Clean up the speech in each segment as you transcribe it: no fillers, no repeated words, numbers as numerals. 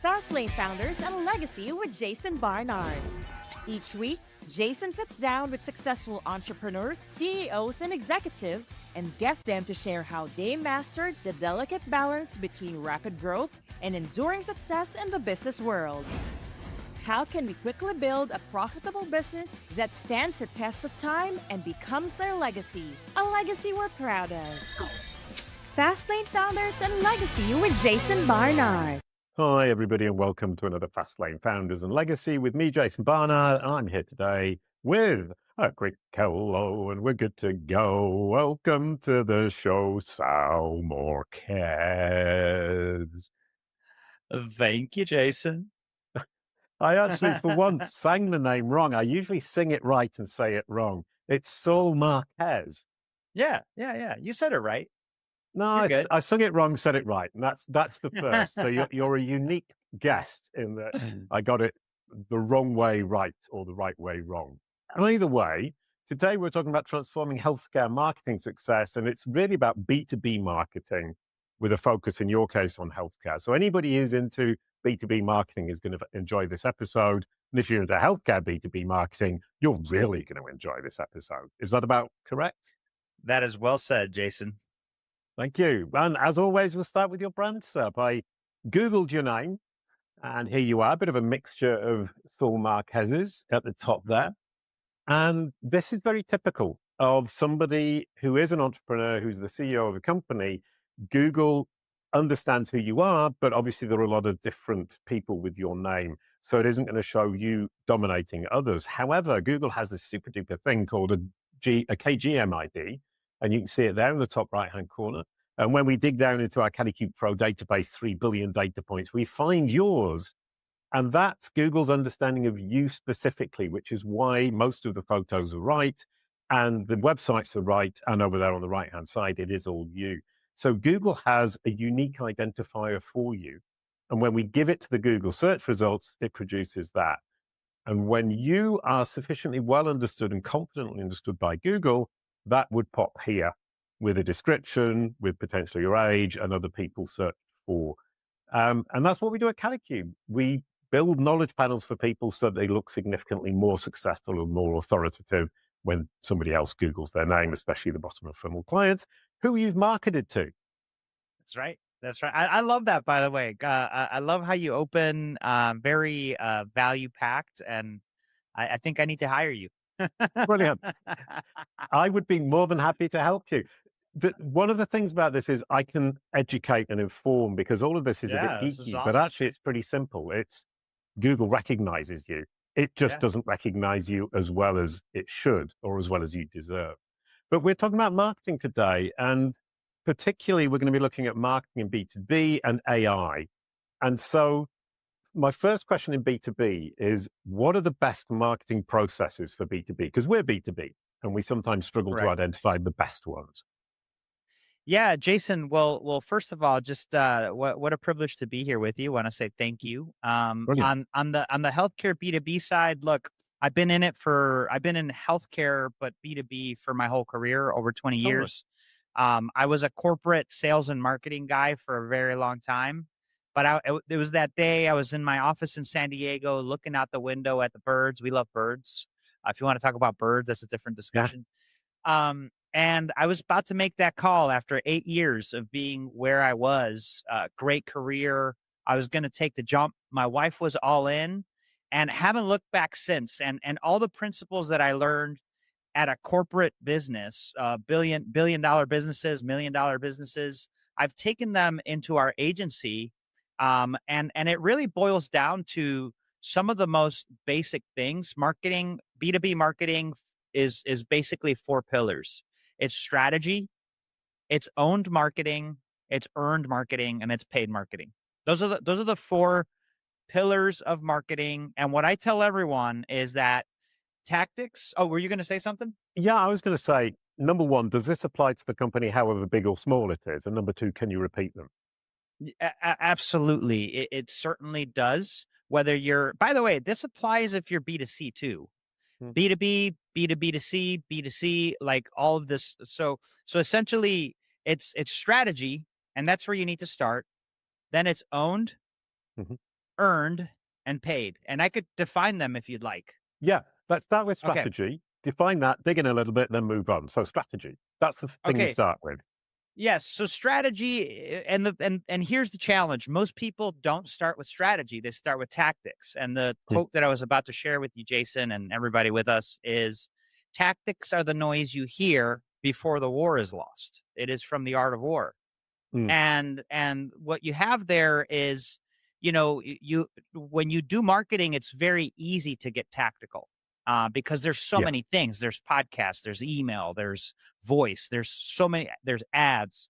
Fastlane Founders and Legacy with Jason Barnard. Each week, Jason sits down with successful entrepreneurs, CEOs, and executives and gets them to share how they mastered the delicate balance between rapid growth and enduring success in the business world. How can we quickly build a profitable business that stands the test of time and becomes our legacy? A legacy we're proud of. Fastlane Founders and Legacy with Jason Barnard. Hi, everybody, and welcome to another Fastlane Founders and Legacy with me, Jason Barnard. And I'm here today with a quick hello, and we're good to go. Welcome to the show, Saul Marquez. Thank you, Jason. I actually, for once, sang the name wrong. I usually sing it right and say it wrong. It's Saul Marquez. Yeah. You said it right. No, I sung it wrong, said it right, and that's the first. So you're a unique guest in that I got it the wrong way right or the right way wrong. And either way, today we're talking about transforming healthcare marketing success, and it's really about B2B marketing with a focus, in your case, on healthcare. So anybody who's into B2B marketing is going to enjoy this episode. And if you're into healthcare B2B marketing, you're really going to enjoy this episode. Is that about correct? That is well said, Jason. Thank you. And as always, we'll start with your brand SERP. I Googled your name, and here you are, a bit of a mixture of Saul Marquez's at the top there. And this is very typical of somebody who is an entrepreneur, who's the CEO of a company. Google understands who you are, but obviously there are a lot of different people with your name. So it isn't going to show you dominating others. However, Google has this super duper thing called a KGMID. And you can see it there in the top right-hand corner. And when we dig down into our Kalicube Pro database, 3 billion data points, we find yours. And that's Google's understanding of you specifically, which is why most of the photos are right and the websites are right. And over there on the right-hand side, it is all you. So Google has a unique identifier for you. And when we give it to the Google search results, it produces that. And when you are sufficiently well understood and confidently understood by Google, that would pop here with a description, with potentially your age and other people searched for. And that's what we do at Kalicube. We build knowledge panels for people so they look significantly more successful and more authoritative when somebody else Googles their name, especially the bottom of funnel clients who you've marketed to. That's right. I love that, by the way. I love how you open, very value packed, and I think I need to hire you. Brilliant. I would be more than happy to help you. One of the things about this is I can educate and inform, because all of this is a bit geeky, but actually it's pretty simple. It's Google recognizes you. It just doesn't recognize you as well as it should or as well as you deserve. But we're talking about marketing today, and particularly we're going to be looking at marketing in B2B and AI. And so my first question in B2B is, what are the best marketing processes for B2B? Because we're B2B and we sometimes struggle to identify the best ones. Yeah, Jason. Well, first of all, just what a privilege to be here with you. I want to say thank you. On the healthcare B2B side, look, I've been in healthcare, but B2B for my whole career, over 20 years. I was a corporate sales and marketing guy for a very long time. But it was that day I was in my office in San Diego looking out the window at the birds. We love birds. If you want to talk about birds, that's a different discussion. Yeah. And I was about to make that call after 8 years of being where I was, great career. I was going to take the jump. My wife was all in and haven't looked back since. And all the principles that I learned at a corporate business, billion dollar businesses, $1 million businesses, I've taken them into our agency. And it really boils down to some of the most basic things. Marketing, B2B marketing is basically 4 pillars. It's strategy, it's owned marketing, it's earned marketing, and it's paid marketing. Those are the 4 pillars of marketing. And what I tell everyone is that tactics. Oh, were you going to say something? Yeah, I was going to say, number 1, does this apply to the company, however big or small it is? And number 2, can you repeat them? Absolutely. It certainly does. Whether by the way, this applies if you're B2C too. B2B, B2B2C, B2C, like all of this. So essentially it's strategy, and that's where you need to start. Then it's owned. earned, and paid. And I could define them if you'd like. Yeah, let's start with Okay. strategy. Define that, dig in a little bit, then move on. So strategy, that's the thing you Okay. start with. Yes. So strategy, and here's the challenge. Most people don't start with strategy. They start with tactics. And the quote that I was about to share with you, Jason, and everybody with us is, tactics are the noise you hear before the war is lost. It is from The Art of War. And what you have there is, you when you do marketing, it's very easy to get tactical. Because there's so many things. There's podcasts, there's email, there's voice, there's so many, there's ads.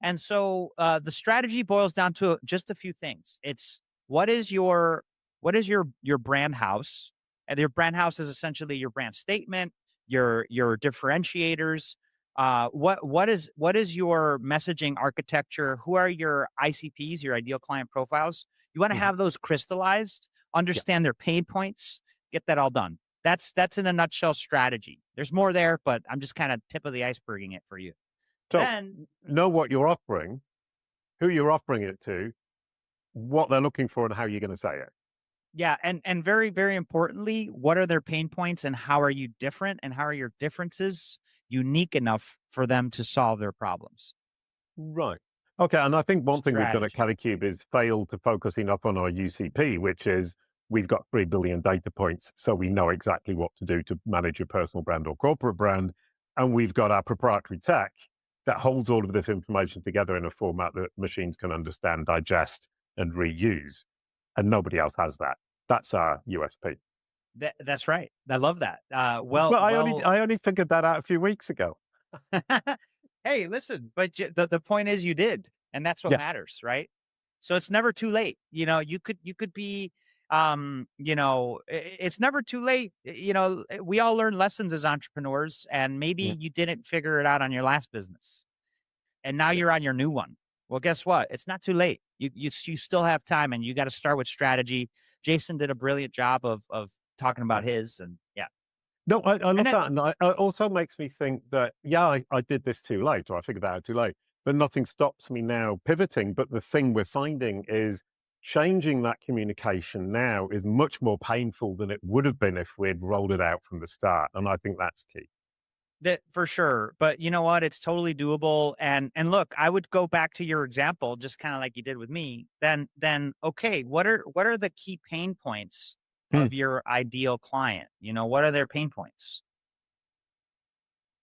And so the strategy boils down to just a few things. It's what is your brand house? And your brand house is essentially your brand statement, your differentiators. What is your messaging architecture? Who are your ICPs, your ideal client profiles? You want to have those crystallized, understand their pain points, get that all done. That's in a nutshell strategy. There's more there, but I'm just kind of tip of the iceberging it for you. So Then know what you're offering, who you're offering it to, what they're looking for, and how you're going to say it. Yeah, and very, very importantly, what are their pain points and how are you different, and how are your differences unique enough for them to solve their problems? Right. Okay. And I think one thing we've done at Kalicube is fail to focus enough on our UCP, which is we've got 3 billion data points, so we know exactly what to do to manage your personal brand or corporate brand. And we've got our proprietary tech that holds all of this information together in a format that machines can understand, digest, and reuse. And nobody else has that. That's our USP. That's right. I love that. I only figured that out a few weeks ago. Hey, listen, but the point is you did, and that's what matters, right? So it's never too late. You could be, it's never too late. We all learn lessons as entrepreneurs, and maybe you didn't figure it out on your last business, and now you're on your new one. Well, guess what? It's not too late. You still have time, and you got to start with strategy. Jason did a brilliant job of talking about his, and No, I love that. And it also makes me think that, I did this too late, or I figured that out too late, but nothing stops me now pivoting. But the thing we're finding is changing that communication now is much more painful than it would have been if we'd rolled it out from the start. And I think that's key. That for sure. But you know what? It's totally doable. And look, I would go back to your example, just kind of like you did with me. Then okay, what are the key pain points of your ideal client? What are their pain points?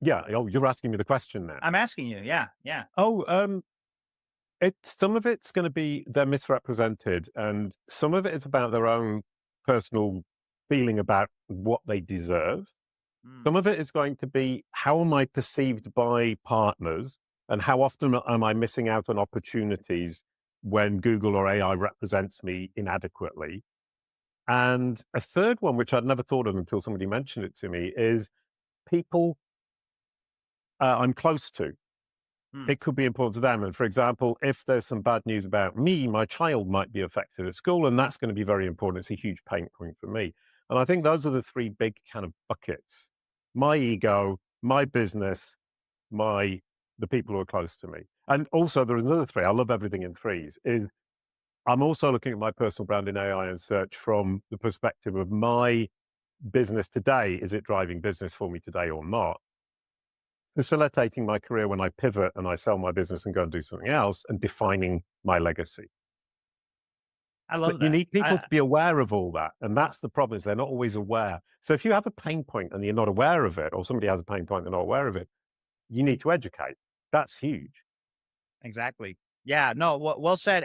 Yeah. Oh, you're asking me the question now. I'm asking you. Yeah. Oh, some of it's going to be they're misrepresented, and some of it is about their own personal feeling about what they deserve. Some of it is going to be, how am I perceived by partners, and how often am I missing out on opportunities when Google or AI represents me inadequately? And a third one, which I'd never thought of until somebody mentioned it to me, is people I'm close to. It could be important to them. And for example, if there's some bad news about me, my child might be affected at school, and that's going to be very important. It's a huge pain point for me. And I think those are the 3 big kind of buckets: my ego, my business, the people who are close to me. And also there's another 3. I love everything in 3s. Is I'm also looking at my personal brand in AI and search from the perspective of my business today. Is it driving business for me today or not? Facilitating my career when I pivot and I sell my business and go and do something else, and defining my legacy. I love that. You need people to be aware of all that. And that's the problem, is they're not always aware. So if you have a pain point and you're not aware of it, or somebody has a pain point and they're not aware of it, you need to educate. That's huge. Exactly. Yeah, no, well said.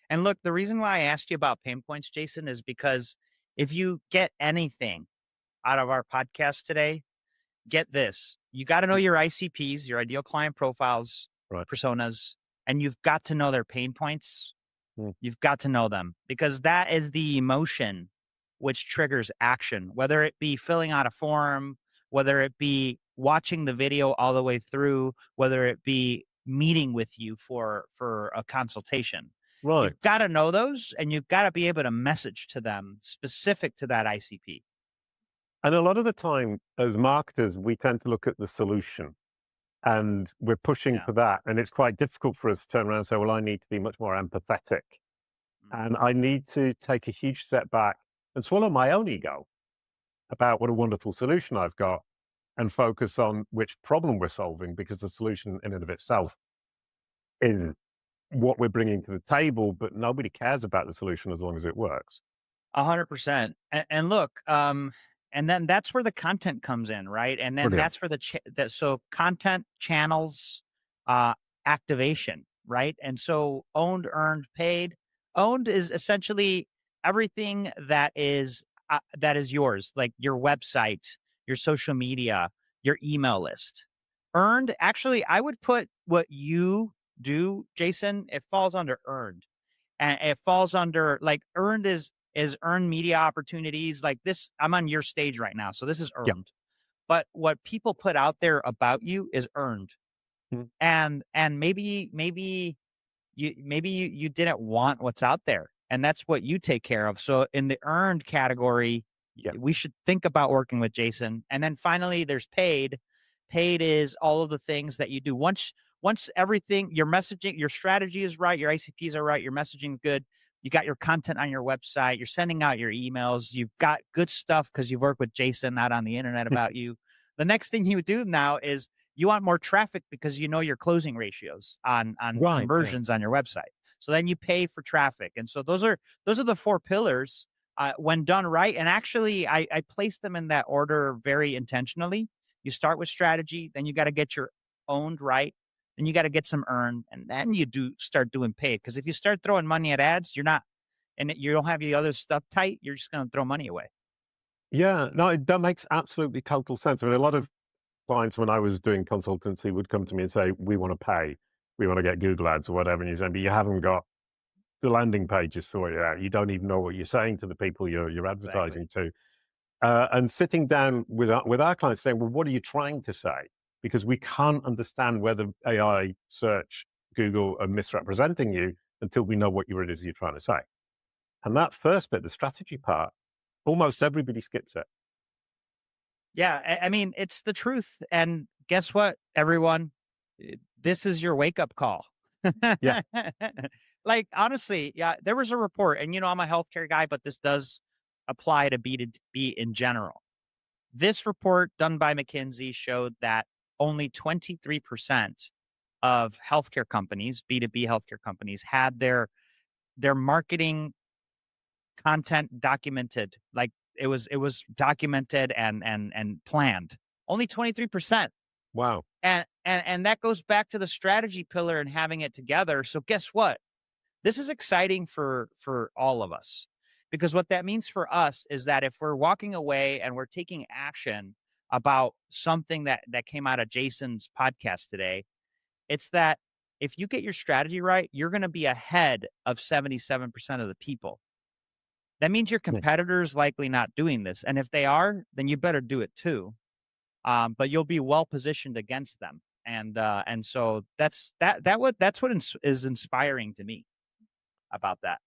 And look, the reason why I asked you about pain points, Jason, is because if you get anything out of our podcast today, get this. You got to know your ICPs, your ideal client profiles, personas, and you've got to know their pain points. You've got to know them, because that is the emotion which triggers action, whether it be filling out a form, whether it be watching the video all the way through, whether it be meeting with you for a consultation. You've got to know those, and you've got to be able to message to them specific to that ICP. And a lot of the time, as marketers, we tend to look at the solution, and we're pushing for that. And it's quite difficult for us to turn around and say, well, I need to be much more empathetic And I need to take a huge step back and swallow my own ego about what a wonderful solution I've got and focus on which problem we're solving, because the solution in and of itself is what we're bringing to the table, but nobody cares about the solution as long as it works. 100%. And look, and then that's where the content comes in, right? And then Brilliant. that's where so content channels, uh, activation, right? And so owned, earned, paid. Owned is essentially everything that is yours, like your website, your social media, your email list. Earned, actually, I would put what you do, Jason. It falls under earned, and it falls under, like, earned is earned media opportunities like this. I'm on your stage right now, so this is Yeah. earned. But what people put out there about you is earned. Mhm. And maybe you didn't want what's out there, and that's what you take care of. So in the earned category, Yeah. we should think about working with Jason. And then finally there's paid. Paid is all of the things that you do once everything, your messaging, your strategy is right, your ICPs are right, your messaging is good, you got your content on your website, you're sending out your emails, you've got good stuff because you've worked with Jason out on the internet about you. The next thing you do now is you want more traffic because you know your closing ratios on Right. conversions on your website. So then you pay for traffic. And so those are the four pillars when done right. And actually, I place them in that order very intentionally. You start with strategy, then you got to get your owned right, then you got to get some earned, and then you start doing paid. Because if you start throwing money at ads, you're not, and you don't have the other stuff tight, you're just going to throw money away. Yeah. No, that makes absolutely total sense. I mean, a lot of clients, when I was doing consultancy, would come to me and say, "We want to pay, we want to get Google ads or whatever," and you say, "But you haven't got the landing pages sorted out. You don't even know what you're saying to the people you're advertising Exactly. to." And sitting down with our clients saying, "Well, what are you trying to say?" Because we can't understand whether AI, search, Google are misrepresenting you until we know what it is you're trying to say. And that first bit, the strategy part, almost everybody skips it. Yeah, I mean, it's the truth. And guess what, everyone? This is your wake up call. Yeah. Like, honestly, yeah, there was a report, and I'm a healthcare guy, but this does apply to B2B in general. This report done by McKinsey showed that only 23% of healthcare companies, B2B healthcare companies, had their marketing content documented. Like, it was documented and planned. Only 23%. Wow. And that goes back to the strategy pillar and having it together. So guess what? This is exciting for all of us, because what that means for us is that if we're walking away and we're taking action about something that came out of Jason's podcast today, it's that if you get your strategy right, you're going to be ahead of 77% of the people. That means your Yeah. competitor's likely not doing this. And if they are, then you better do it too. But you'll be well positioned against them. And so that's what is inspiring to me about that.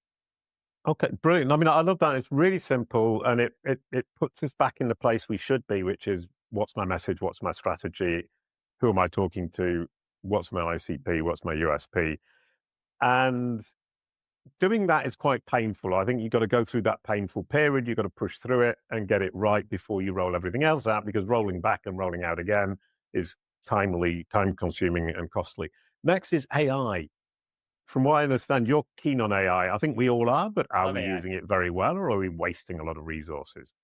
Okay, brilliant. I mean, I love that. It's really simple, and it puts us back in the place we should be, which is, what's my message? What's my strategy? Who am I talking to? What's my ICP? What's my USP? And doing that is quite painful. I think you've got to go through that painful period. You've got to push through it and get it right before you roll everything else out, because rolling back and rolling out again is time consuming and costly. Next is AI. From what I understand, you're keen on AI. I think we all are, but are Love we AI. using it very well, or are we wasting a lot of resources?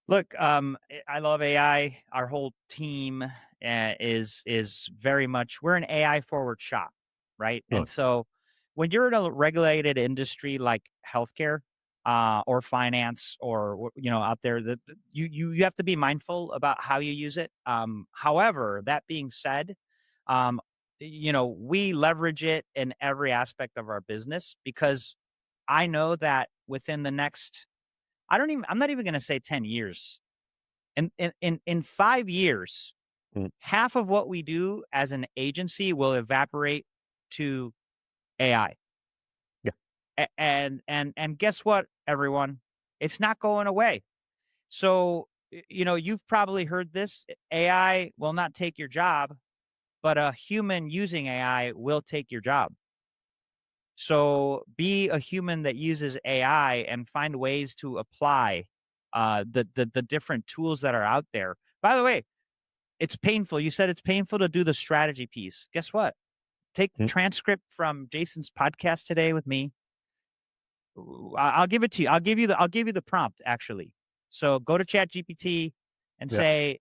Look, I love AI. Our whole team is very much, we're an AI forward shop, right? And Nice. so when you're in a regulated industry like healthcare or finance, or out there, that you have to be mindful about how you use it. However, that being said, um, we leverage it in every aspect of our business, because I know that within the next, I'm not even going to say 10 years. In 5 years, Mm. half of what we do as an agency will evaporate to AI. Yeah. And guess what, everyone? It's not going away. So, you've probably heard this: AI will not take your job, but a human using AI will take your job. So be a human that uses AI and find ways to apply the different tools that are out there. By the way, it's painful. You said it's painful to do the strategy piece. Guess what? Take the transcript from Jason's podcast today with me. I'll give it to you. I'll give you the prompt actually. So go to ChatGPT and say,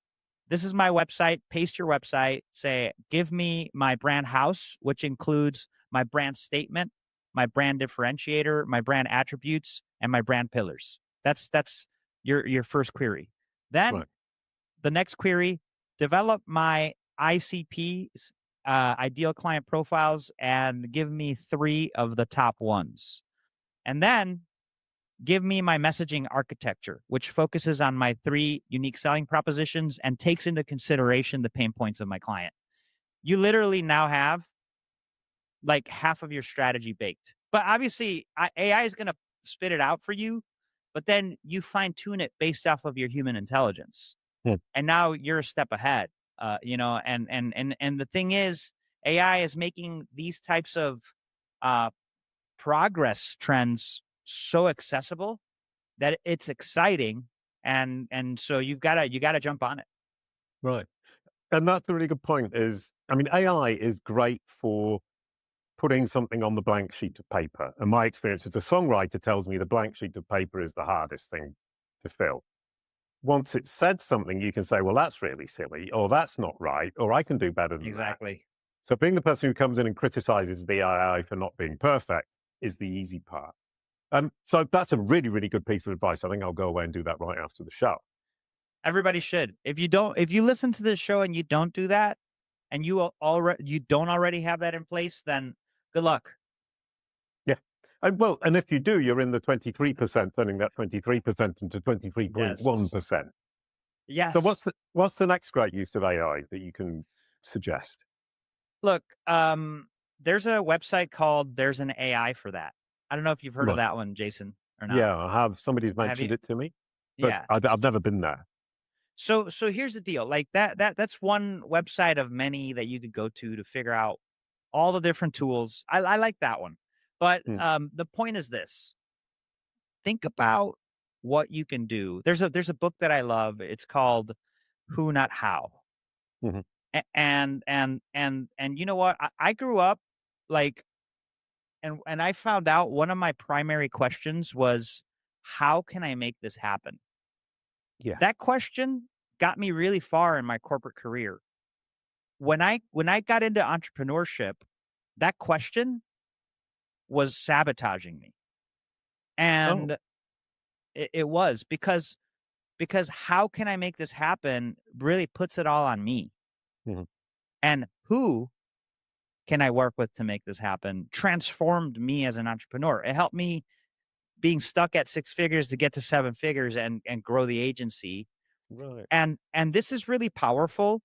this is my website, paste your website, say, give me my brand house, which includes my brand statement, my brand differentiator, my brand attributes, and my brand pillars. That's your first query. Then the next query, develop my ICPs, ideal client profiles, and give me 3 of the top ones. And then give me my messaging architecture, which focuses on my 3 unique selling propositions and takes into consideration the pain points of my client. You literally now have like half of your strategy baked. But obviously, AI is going to spit it out for you, but then you fine tune it based off of your human intelligence. And now you're a step ahead, and the thing is, AI is making these types of progress trends so accessible that it's exciting, and so you gotta jump on it. Right. And that's a really good point. I mean, AI is great for putting something on the blank sheet of paper. And my experience as a songwriter tells me the blank sheet of paper is the hardest thing to fill. Once it's said something, you can say, well, that's really silly, or that's not right, or I can do better than that. Exactly. So being the person who comes in and criticizes the AI for not being perfect is the easy part. So that's a really, really good piece of advice. I think I'll go away and do that right after the show. Everybody should. If you listen to this show and you don't do that, and you don't already have that in place, then good luck. Yeah. And if you do, you're in the 23%, turning that 23% into 23.1%. Yes. So what's the next great use of AI that you can suggest? Look, there's a website called There's an AI for That. I don't know if you've heard of that one, Jason, or not. Yeah, I have. Somebody's mentioned it to me, but I've never been there. So here's the deal. Like that's one website of many that you could go to figure out all the different tools. I like that one. But the point is this. Think about what you can do. There's a book that I love. It's called Who Not How. Mm-hmm. And you know what? I grew up like, and I found out one of my primary questions was, how can I make this happen? Yeah. That question got me really far in my corporate career. When I got into entrepreneurship, that question was sabotaging me. And it was because how can I make this happen really puts it all on me. Mm-hmm. And who can I work with to make this happen transformed me as an entrepreneur. It helped me being stuck at 6 figures to get to 7 figures and grow the agency. Right. And this is really powerful.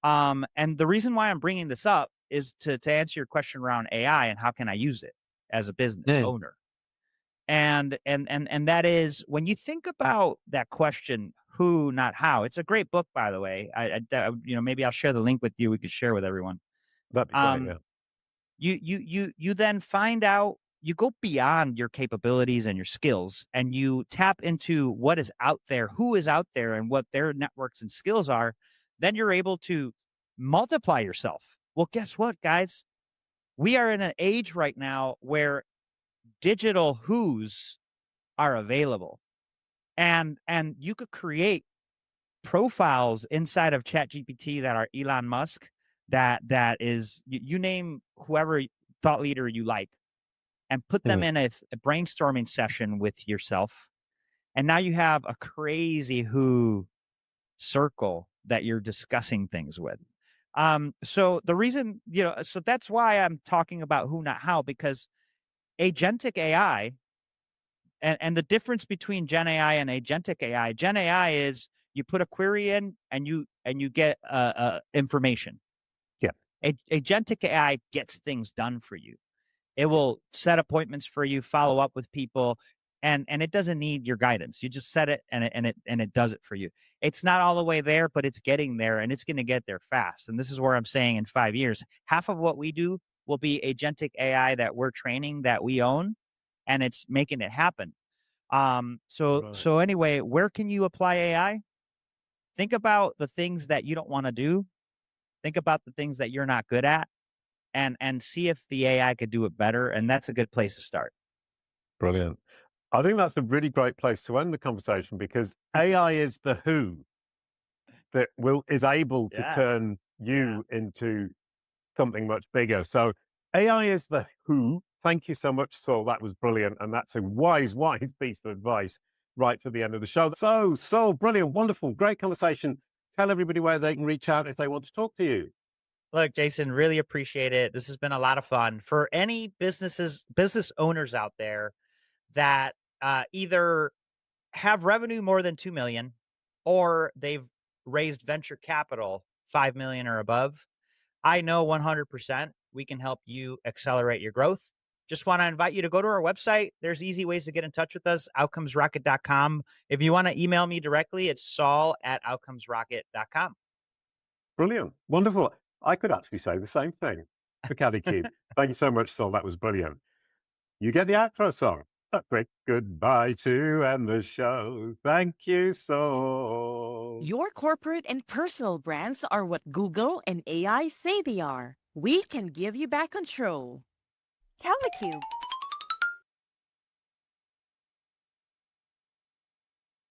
And the reason why I'm bringing this up is to answer your question around AI and how can I use it as a business owner. And that is, when you think about that question, who, not how. It's a great book, by the way. I maybe I'll share the link with you. We could share with everyone. That'd be great, yeah. You then find out, you go beyond your capabilities and your skills, and you tap into what is out there, who is out there, and what their networks and skills are. Then you're able to multiply yourself. Well, guess what, guys? We are in an age right now where digital who's are available, and you could create profiles inside of ChatGPT that are Elon Musk. That is, you name whoever thought leader you like, and put them in a brainstorming session with yourself. And now you have a crazy who circle that you're discussing things with. So the reason, so that's why I'm talking about who, not how, because agentic AI and the difference between Gen AI and agentic AI, Gen AI is you put a query in and you get information. Yeah. Agentic AI gets things done for you. It will set appointments for you, follow up with people, and it doesn't need your guidance. You just set it and it does it for you. It's not all the way there, but it's getting there, and it's going to get there fast. And this is where I'm saying in 5 years, half of what we do will be agentic AI that we're training that we own, and it's making it happen. So anyway, where can you apply AI? Think about the things that you don't want to do. Think about the things that you're not good at, and see if the AI could do it better. And that's a good place to start. Brilliant. I think that's a really great place to end the conversation, because AI is the who that is able to turn you into something much bigger. So AI is the who. Thank you so much, Saul. That was brilliant. And that's a wise piece of advice right for the end of the show. So, Saul, brilliant, wonderful, great conversation. Tell everybody where they can reach out if they want to talk to you. Look, Jason, really appreciate it. This has been a lot of fun. For any business owners out there that either have revenue more than 2 million, or they've raised venture capital 5 million or above, I know 100% we can help you accelerate your growth. Just want to invite you to go to our website. There's easy ways to get in touch with us, outcomesrocket.com. If you want to email me directly, it's saul@outcomesrocket.com. Brilliant. Wonderful. I could actually say the same thing for Kalicube. Thank you so much, Saul. That was brilliant. You get the outro song. A quick goodbye to end the show. Thank you, Saul. Your corporate and personal brands are what Google and AI say they are. We can give you back control. Kalicube.